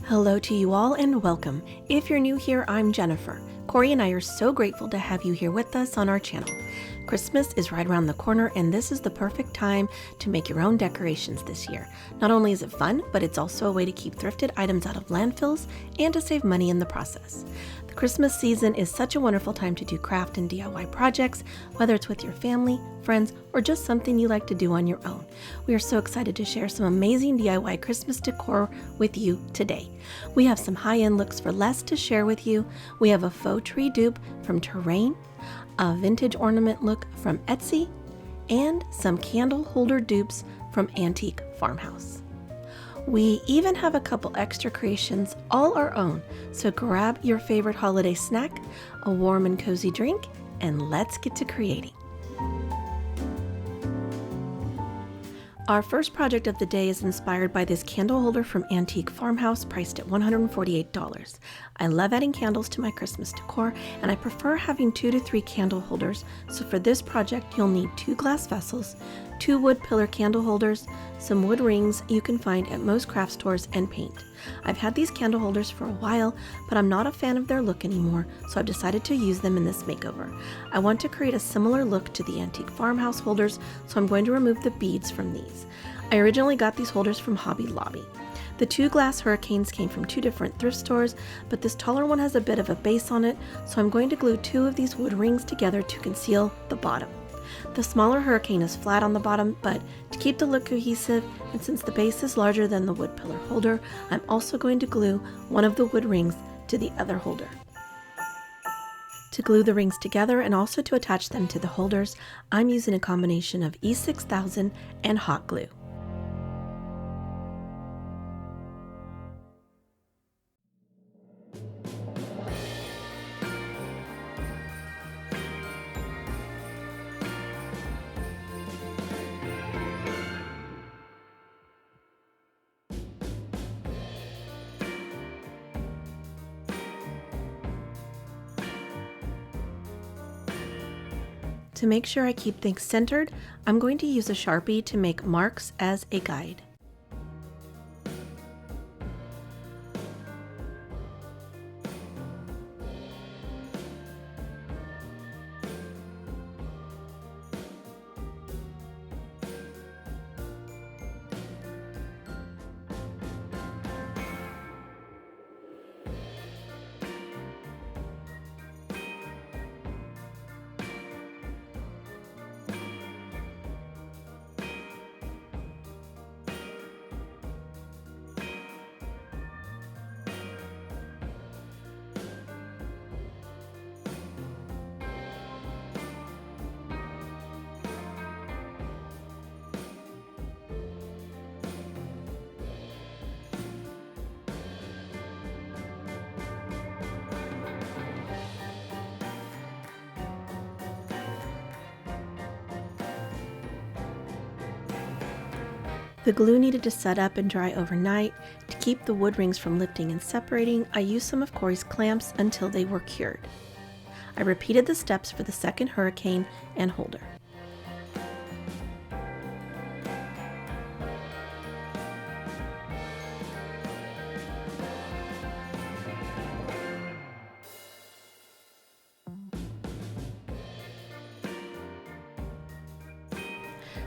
Hello to you all and welcome. If you're new here, I'm Jennifer. Cory and I are so grateful to have you here with us on our channel. Christmas is right around the corner and this is the perfect time to make your own decorations this year. Not only is it fun, but it's also a way to keep thrifted items out of landfills and to save money in the process. The Christmas season is such a wonderful time to do craft and DIY projects, whether it's with your family, friends, or just something you like to do on your own. We are so excited to share some amazing DIY Christmas decor with you today. We have some high-end looks for less to share with you. We have a faux tree dupe from Terrain, a vintage ornament look from Etsy, and some candle holder dupes from Antique Farmhouse. We even have a couple extra creations all our own, so grab your favorite holiday snack, a warm and cozy drink, and let's get to creating. Our first project of the day is inspired by this candle holder from Antique Farmhouse priced at $148. I love adding candles to my Christmas decor and I prefer having 2 to 3 candle holders, so for this project you'll need 2 glass vessels, 2 wood pillar candle holders, some wood rings you can find at most craft stores, and paint. I've had these candle holders for a while, but I'm not a fan of their look anymore, so I've decided to use them in this makeover. I want to create a similar look to the Antique Farmhouse holders, so I'm going to remove the beads from these. I originally got these holders from Hobby Lobby. The 2 glass hurricanes came from 2 different thrift stores, but this taller one has a bit of a base on it, so I'm going to glue 2 of these wood rings together to conceal the bottom. The smaller hurricane is flat on the bottom, but to keep the look cohesive, and since the base is larger than the wood pillar holder, I'm also going to glue one of the wood rings to the other holder. To glue the rings together and also to attach them to the holders, I'm using a combination of E6000 and hot glue. To make sure I keep things centered, I'm going to use a Sharpie to make marks as a guide. The glue needed to set up and dry overnight. To keep the wood rings from lifting and separating, I used some of Cory's clamps until they were cured. I repeated the steps for the second hurricane and holder.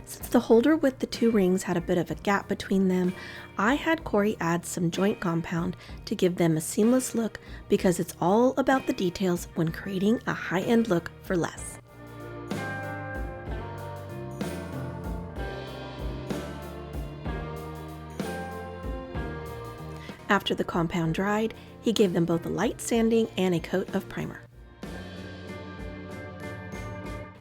Since the holder with the 2 rings had a bit of a gap between them, I had Cory add some joint compound to give them a seamless look because it's all about the details when creating a high-end look for less. After the compound dried, he gave them both a light sanding and a coat of primer.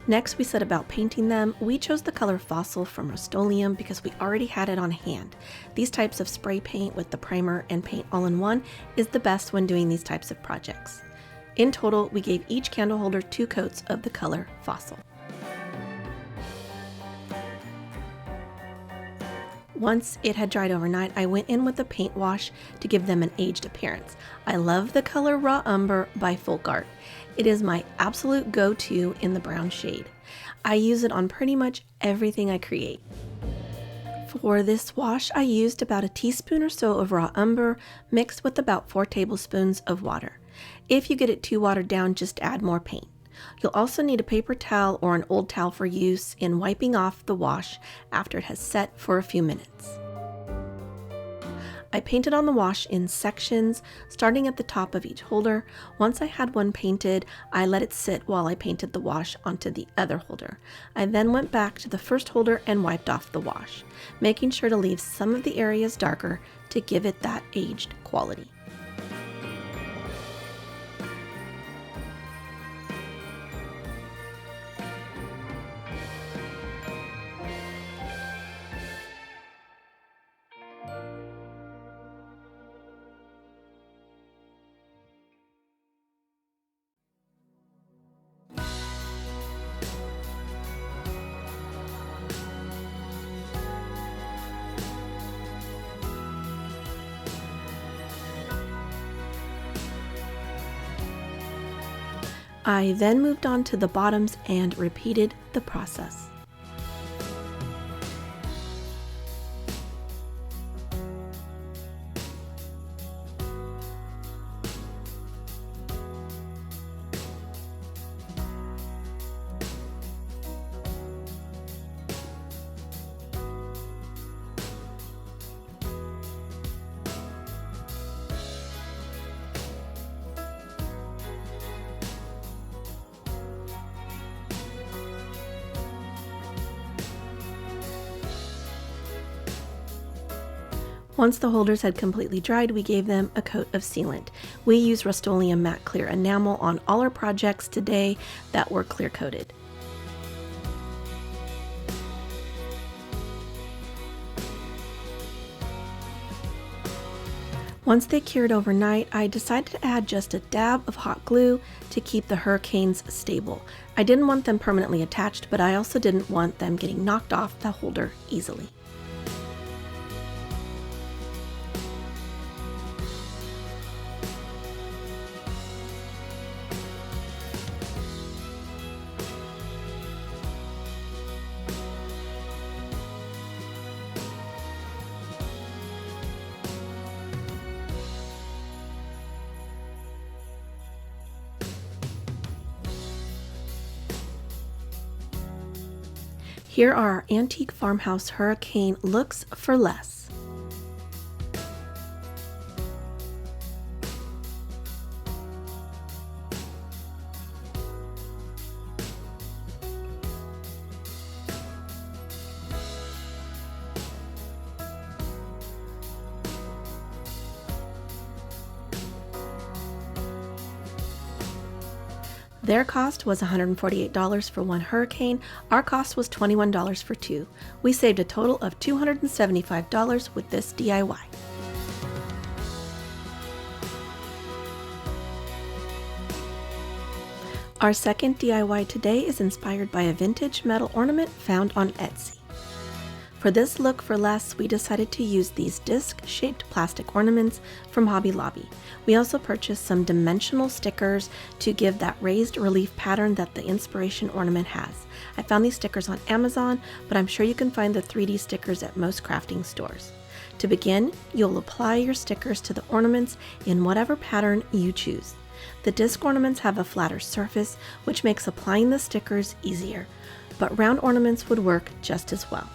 Next, we set about painting them. We chose the color Fossil from Rust-Oleum because we already had it on hand. These types of spray paint with the primer and paint all in one is the best when doing these types of projects. In total, we gave each candle holder 2 coats of the color Fossil. Once it had dried overnight, I went in with a paint wash to give them an aged appearance. I love the color Raw Umber by Faux. It is my absolute go-to in the brown shade. I use it on pretty much everything I create. For this wash, I used about a teaspoon or so of raw umber mixed with about 4 tablespoons of water. If you get it too watered down, just add more paint. You'll also need a paper towel or an old towel for use in wiping off the wash after it has set for a few minutes. I painted on the wash in sections, starting at the top of each holder. Once I had one painted, I let it sit while I painted the wash onto the other holder. I then went back to the first holder and wiped off the wash, making sure to leave some of the areas darker to give it that aged quality. I then moved on to the bottoms and repeated the process. Once the holders had completely dried, we gave them a coat of sealant. We use Rust-Oleum matte clear enamel on all our projects today that were clear coated. Once they cured overnight, I decided to add just a dab of hot glue to keep the hurricanes stable. I didn't want them permanently attached, but I also didn't want them getting knocked off the holder easily. Here are our antique farmhouse hurricane looks for less. Their cost was $148 for one hurricane. Our cost was $21 for two. We saved a total of $275 with this DIY. Our second DIY today is inspired by a vintage metal ornament found on Etsy. For this look for less, we decided to use these disc-shaped plastic ornaments from Hobby Lobby. We also purchased some dimensional stickers to give that raised relief pattern that the inspiration ornament has. I found these stickers on Amazon, but I'm sure you can find the 3D stickers at most crafting stores. To begin, you'll apply your stickers to the ornaments in whatever pattern you choose. The disc ornaments have a flatter surface, which makes applying the stickers easier, but round ornaments would work just as well.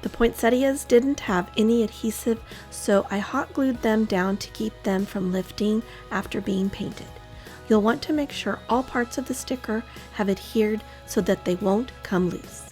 The poinsettias didn't have any adhesive, so I hot glued them down to keep them from lifting after being painted. You'll want to make sure all parts of the sticker have adhered so that they won't come loose.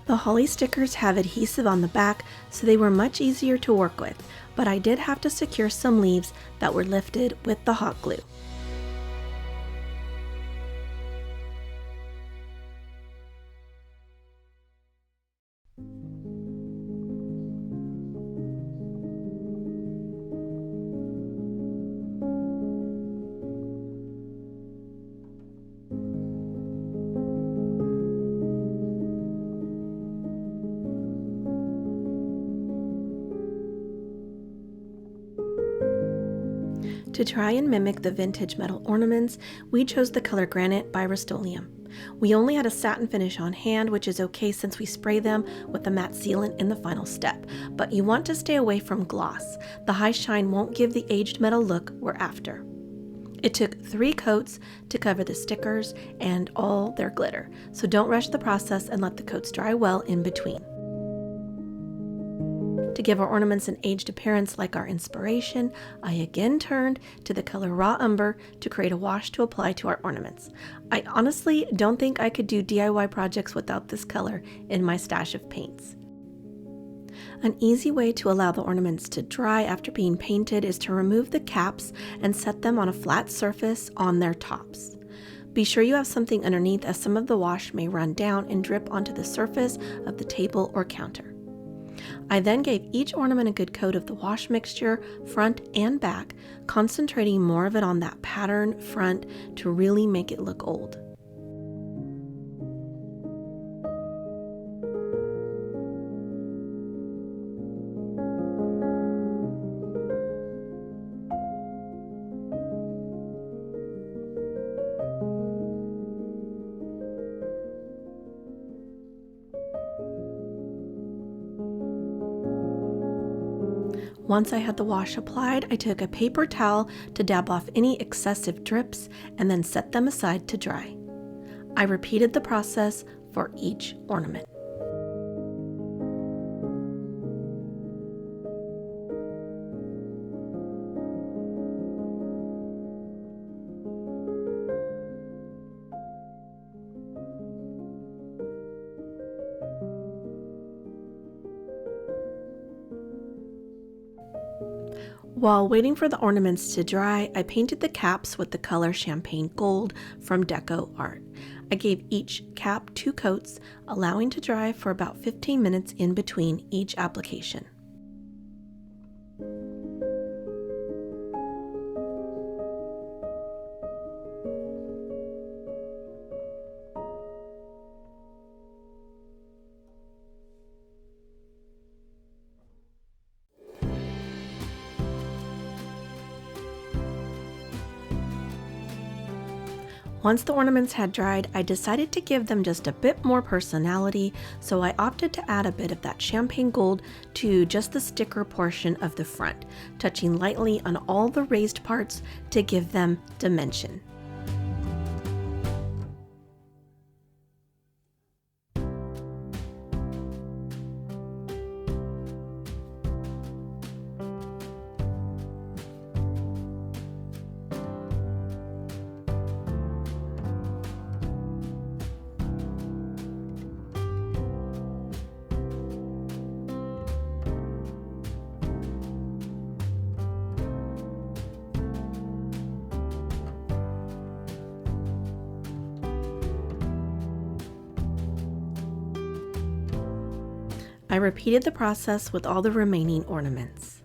The holly stickers have adhesive on the back, so they were much easier to work with, but I did have to secure some leaves that were lifted with the hot glue. To try and mimic the vintage metal ornaments, we chose the color Granite by Rust-Oleum. We only had a satin finish on hand, which is okay since we spray them with the matte sealant in the final step, but you want to stay away from gloss. The high shine won't give the aged metal look we're after. It took 3 coats to cover the stickers and all their glitter, so don't rush the process and let the coats dry well in between. To give our ornaments an aged appearance like our inspiration, I again turned to the color Raw Umber to create a wash to apply to our ornaments. I honestly don't think I could do DIY projects without this color in my stash of paints. An easy way to allow the ornaments to dry after being painted is to remove the caps and set them on a flat surface on their tops. Be sure you have something underneath, as some of the wash may run down and drip onto the surface of the table or counter. I then gave each ornament a good coat of the wash mixture, front and back, concentrating more of it on that pattern front to really make it look old. Once I had the wash applied, I took a paper towel to dab off any excessive drips and then set them aside to dry. I repeated the process for each ornament. While waiting for the ornaments to dry, I painted the caps with the color Champagne Gold from Décor. I gave each cap 2 coats, allowing to dry for about 15 minutes in between each application. Once the ornaments had dried, I decided to give them just a bit more personality, so I opted to add a bit of that champagne gold to just the sticker portion of the front, touching lightly on all the raised parts to give them dimension. I repeated the process with all the remaining ornaments.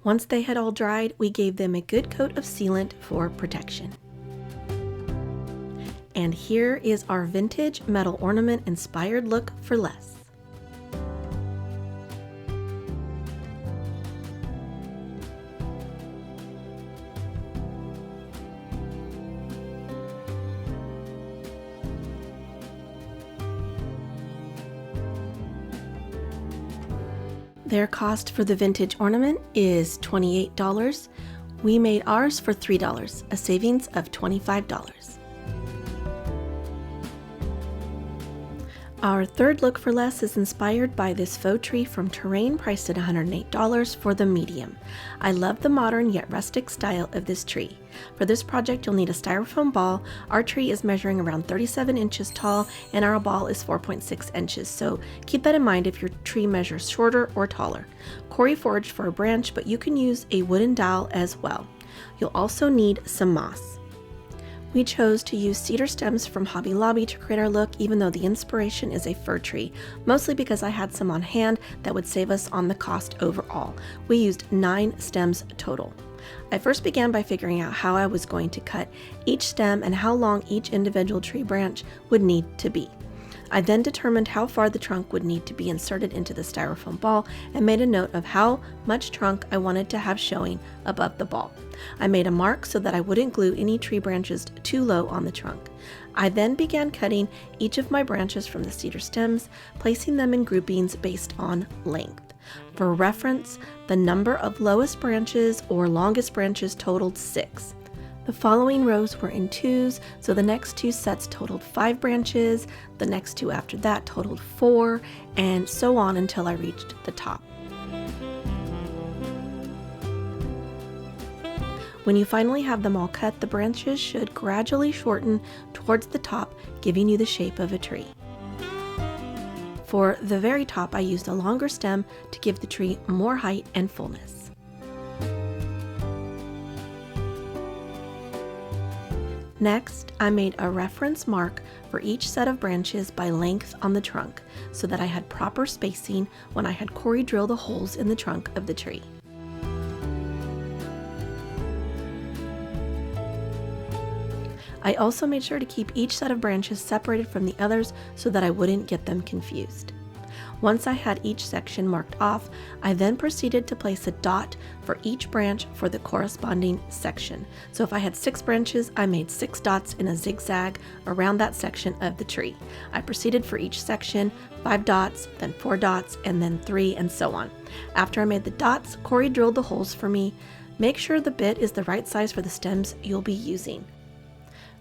Once they had all dried, we gave them a good coat of sealant for protection. And here is our vintage metal ornament inspired look for less. Their cost for the vintage ornament is $28. We made ours for $3, a savings of $25. Our third look for less is inspired by this faux tree from Terrain, priced at $108 for the medium. I love the modern yet rustic style of this tree. For this project, you'll need a styrofoam ball. Our tree is measuring around 37 inches tall and our ball is 4.6 inches, so keep that in mind if your tree measures shorter or taller. Cory foraged for a branch, but you can use a wooden dowel as well. You'll also need some moss. We chose to use cedar stems from Hobby Lobby to create our look, even though the inspiration is a fir tree, mostly because I had some on hand that would save us on the cost overall. We used 9 stems total. I first began by figuring out how I was going to cut each stem and how long each individual tree branch would need to be. I then determined how far the trunk would need to be inserted into the styrofoam ball and made a note of how much trunk I wanted to have showing above the ball. I made a mark so that I wouldn't glue any tree branches too low on the trunk. I then began cutting each of my branches from the cedar stems, placing them in groupings based on length. For reference, the number of lowest branches or longest branches totaled 6. The following rows were in 2s, so the next 2 sets totaled 5 branches, the next 2 after that totaled 4, and so on until I reached the top. When you finally have them all cut, the branches should gradually shorten towards the top, giving you the shape of a tree. For the very top, I used a longer stem to give the tree more height and fullness. Next, I made a reference mark for each set of branches by length on the trunk so that I had proper spacing when I had Cory drill the holes in the trunk of the tree. I also made sure to keep each set of branches separated from the others so that I wouldn't get them confused. Once I had each section marked off, I then proceeded to place a dot for each branch for the corresponding section. So if I had 6 branches, I made 6 dots in a zigzag around that section of the tree. I proceeded for each section, 5 dots, then 4 dots, and then 3, and so on. After I made the dots, Cory drilled the holes for me. Make sure the bit is the right size for the stems you'll be using.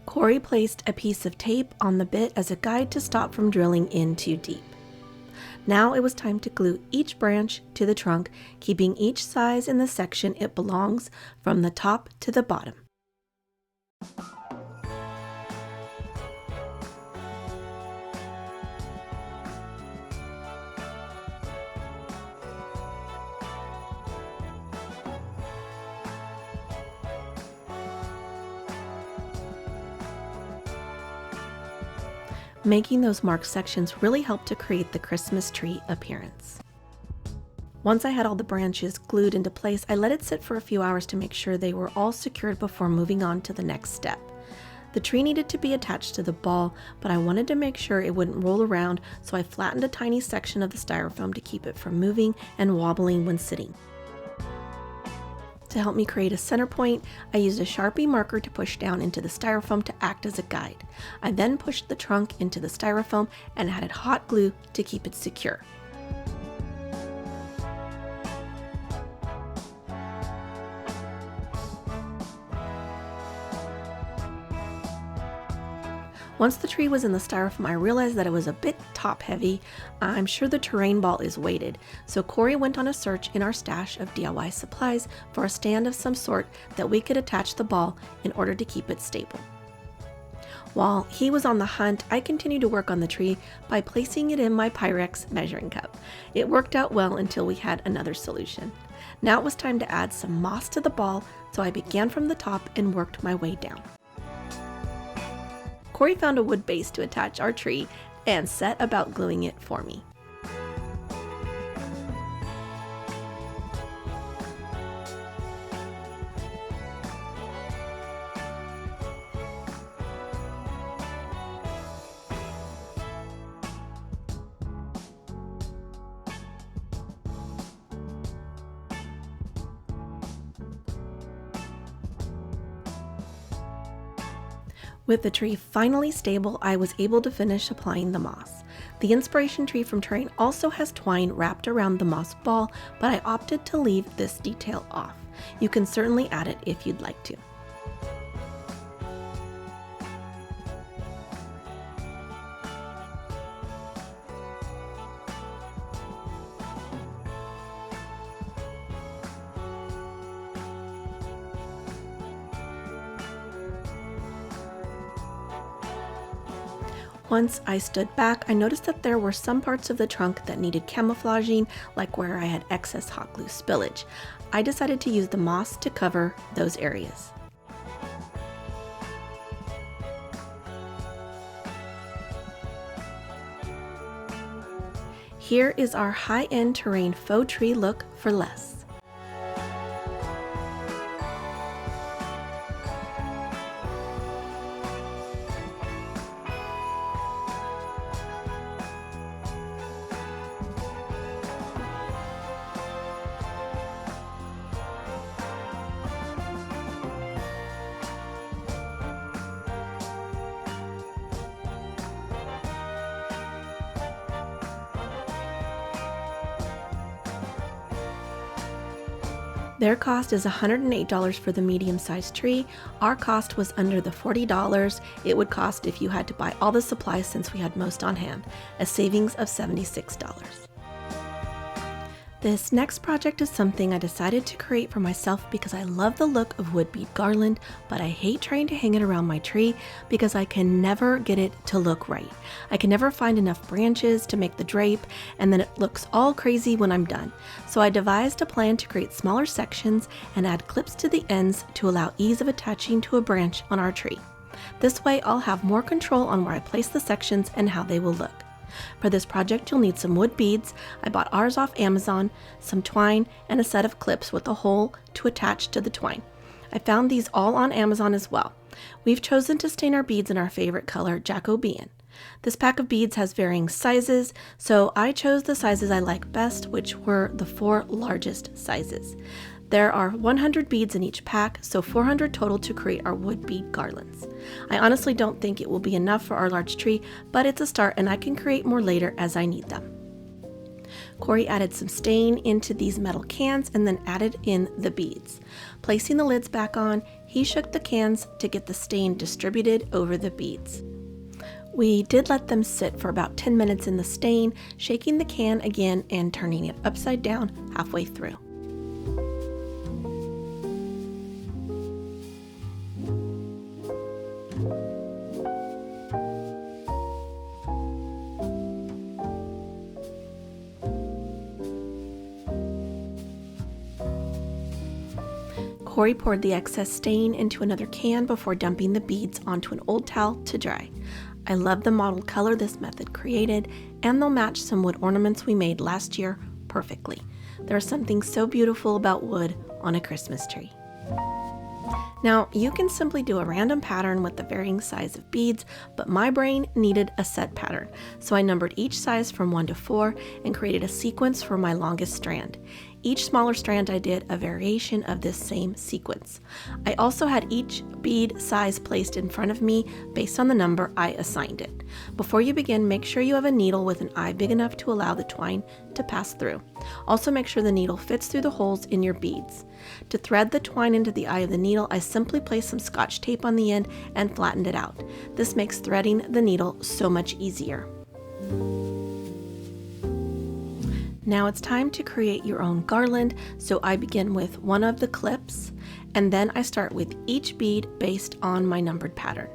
Cory placed a piece of tape on the bit as a guide to stop from drilling in too deep. Now it was time to glue each branch to the trunk, keeping each size in the section it belongs from the top to the bottom. Making those marked sections really helped to create the Christmas tree appearance. Once I had all the branches glued into place, I let it sit for a few hours to make sure they were all secured before moving on to the next step. The tree needed to be attached to the ball, but I wanted to make sure it wouldn't roll around, so I flattened a tiny section of the styrofoam to keep it from moving and wobbling when sitting. To help me create a center point, I used a Sharpie marker to push down into the styrofoam to act as a guide. I then pushed the trunk into the styrofoam and added hot glue to keep it secure. Once the tree was in the styrofoam, I realized that it was a bit top heavy. I'm sure the terrain ball is weighted, so Cory went on a search in our stash of DIY supplies for a stand of some sort that we could attach the ball in order to keep it stable. While he was on the hunt, I continued to work on the tree by placing it in my Pyrex measuring cup. It worked out well until we had another solution. Now it was time to add some moss to the ball, so I began from the top and worked my way down. Cory found a wood base to attach our tree and set about gluing it for me. With the tree finally stable, I was able to finish applying the moss. The inspiration tree from Terrain also has twine wrapped around the moss ball, but I opted to leave this detail off. You can certainly add it if you'd like to. Once I stood back, I noticed that there were some parts of the trunk that needed camouflaging, like where I had excess hot glue spillage. I decided to use the moss to cover those areas. Here is our high-end terrain faux tree look for less. Their cost is $108 for the medium-sized tree. Our cost was under the $40 it would cost if you had to buy all the supplies since we had most on hand, a savings of $76. This next project is something I decided to create for myself because I love the look of wood bead garland, but I hate trying to hang it around my tree because I can never get it to look right. I can never find enough branches to make the drape, and then it looks all crazy when I'm done. So I devised a plan to create smaller sections and add clips to the ends to allow ease of attaching to a branch on our tree. This way I'll have more control on where I place the sections and how they will look. For this project, you'll need some wood beads. I bought ours off Amazon, some twine, and a set of clips with a hole to attach to the twine. I found these all on Amazon as well. We've chosen to stain our beads in our favorite color, Jacobean. This pack of beads has varying sizes, so I chose the sizes I like best, which were the 4 largest sizes. There are 100 beads in each pack, so 400 total to create our wood bead garlands. I honestly don't think it will be enough for our large tree, but it's a start and I can create more later as I need them. Cory added some stain into these metal cans and then added in the beads. Placing the lids back on, he shook the cans to get the stain distributed over the beads. We did let them sit for about 10 minutes in the stain, shaking the can again and turning it upside down halfway through. Cory poured the excess stain into another can before dumping the beads onto an old towel to dry. I love the mottled color this method created, and they'll match some wood ornaments we made last year perfectly. There's something so beautiful about wood on a Christmas tree. Now, you can simply do a random pattern with the varying size of beads, but my brain needed a set pattern, so I numbered each size from 1 to 4 and created a sequence for my longest strand. Each smaller strand I did a variation of this same sequence. I also had each bead size placed in front of me based on the number I assigned it. Before you begin, make sure you have a needle with an eye big enough to allow the twine to pass through. Also make sure the needle fits through the holes in your beads. To thread the twine into the eye of the needle, I simply placed some Scotch tape on the end and flattened it out. This makes threading the needle so much easier. Now it's time to create your own garland, so I begin with one of the clips, and then I start with each bead based on my numbered pattern.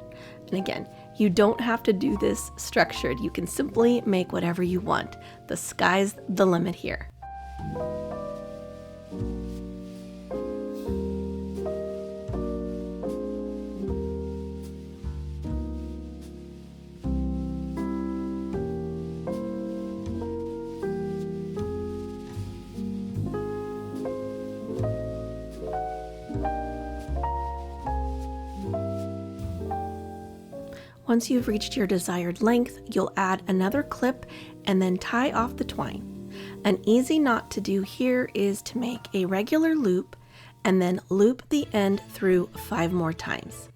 And again, you don't have to do this structured. You can simply make whatever you want. The sky's the limit here. Once you've reached your desired length, you'll add another clip and then tie off the twine. An easy knot to do here is to make a regular loop and then loop the end through 5 more times.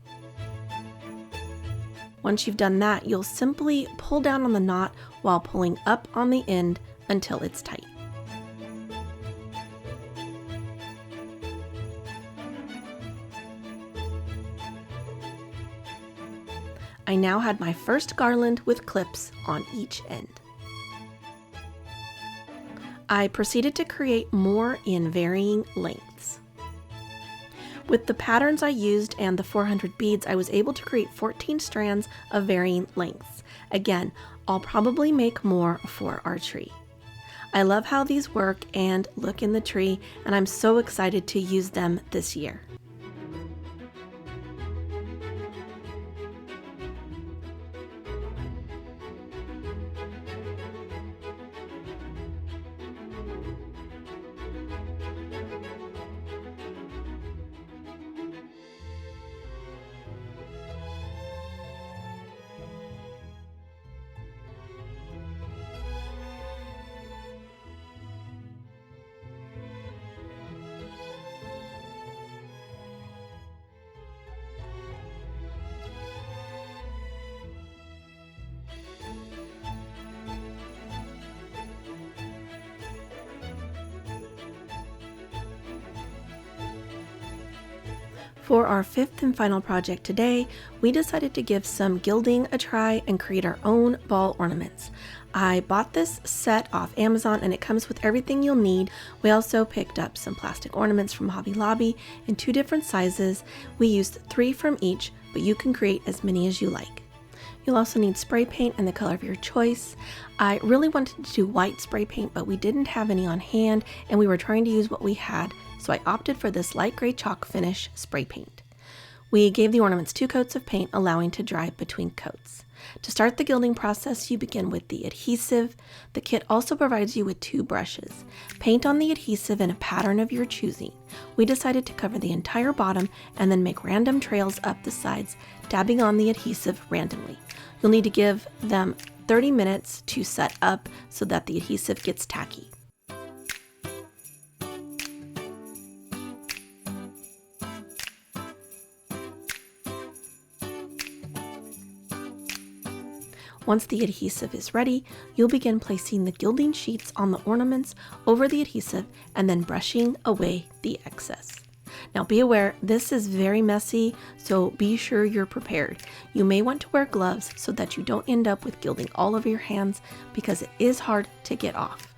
Once you've done that, you'll simply pull down on the knot while pulling up on the end until it's tight. I now had my first garland with clips on each end. I proceeded to create more in varying lengths. With the patterns I used and the 400 beads, I was able to create 14 strands of varying lengths. Again, I'll probably make more for our tree. I love how these work and look in the tree, and I'm so excited to use them this year. For our fifth and final project today, we decided to give some gilding a try and create our own ball ornaments. I bought this set off Amazon and it comes with everything you'll need. We also picked up some plastic ornaments from Hobby Lobby in 2 different sizes. We used 3 from each, but you can create as many as you like. You'll also need spray paint in the color of your choice. I really wanted to do white spray paint, but we didn't have any on hand and we were trying to use what we had, so I opted for this light gray chalk finish spray paint. We gave the ornaments 2 coats of paint, allowing to dry between coats. To start the gilding process, you begin with the adhesive. The kit also provides you with 2 brushes. Paint on the adhesive in a pattern of your choosing. We decided to cover the entire bottom and then make random trails up the sides, dabbing on the adhesive randomly. You'll need to give them 30 minutes to set up so that the adhesive gets tacky. Once the adhesive is ready, you'll begin placing the gilding sheets on the ornaments over the adhesive and then brushing away the excess. Now be aware, this is very messy, so be sure you're prepared. You may want to wear gloves so that you don't end up with gilding all over your hands because it is hard to get off.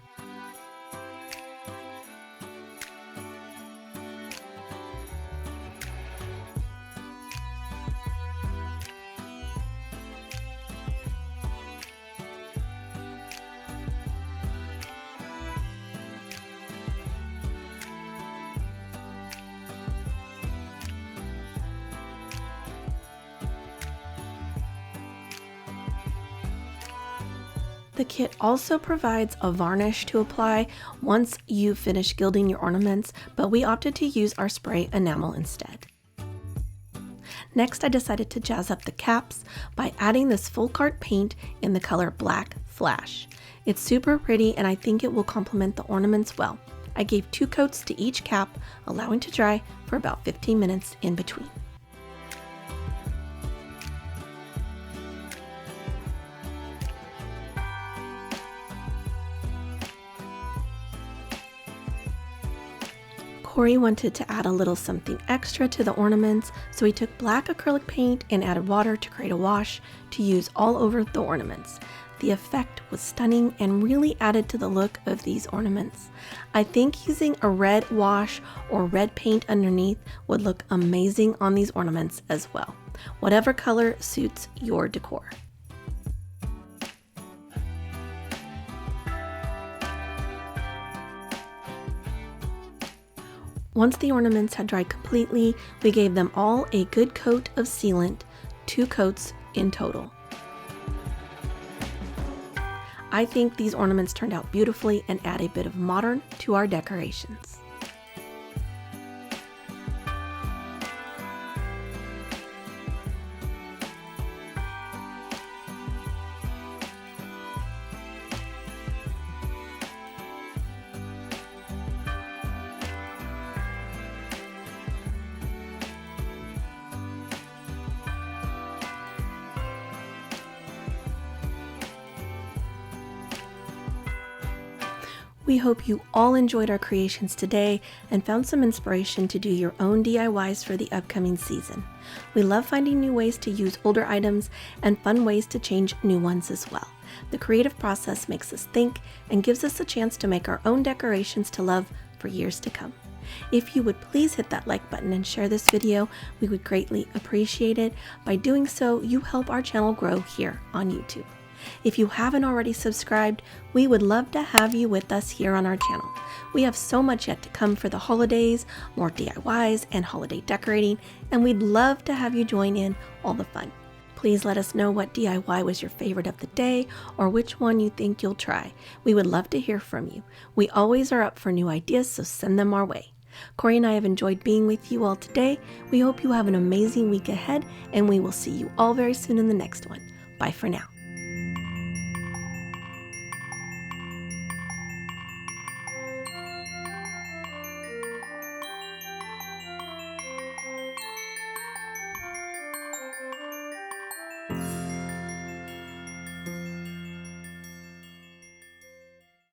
The kit also provides a varnish to apply once you finish gilding your ornaments, but we opted to use our spray enamel instead. Next, I decided to jazz up the caps by adding this full cart paint in the color Black Flash. It's super pretty and I think it will complement the ornaments well. I gave 2 coats to each cap, allowing to dry for about 15 minutes in between. Cory wanted to add a little something extra to the ornaments, so he took black acrylic paint and added water to create a wash to use all over the ornaments. The effect was stunning and really added to the look of these ornaments. I think using a red wash or red paint underneath would look amazing on these ornaments as well. Whatever color suits your decor. Once the ornaments had dried completely, we gave them all a good coat of sealant, 2 coats in total. I think these ornaments turned out beautifully and add a bit of modern to our decorations. We hope you all enjoyed our creations today and found some inspiration to do your own DIYs for the upcoming season. We love finding new ways to use older items and fun ways to change new ones as well. The creative process makes us think and gives us a chance to make our own decorations to love for years to come. If you would please hit that like button and share this video, we would greatly appreciate it. By doing so, you help our channel grow here on YouTube. If you haven't already subscribed, we would love to have you with us here on our channel. We have so much yet to come for the holidays, more DIYs and holiday decorating, and we'd love to have you join in all the fun. Please let us know what DIY was your favorite of the day or which one you think you'll try. We would love to hear from you. We always are up for new ideas, so send them our way. Cory and I have enjoyed being with you all today. We hope you have an amazing week ahead, and we will see you all very soon in the next one. Bye for now.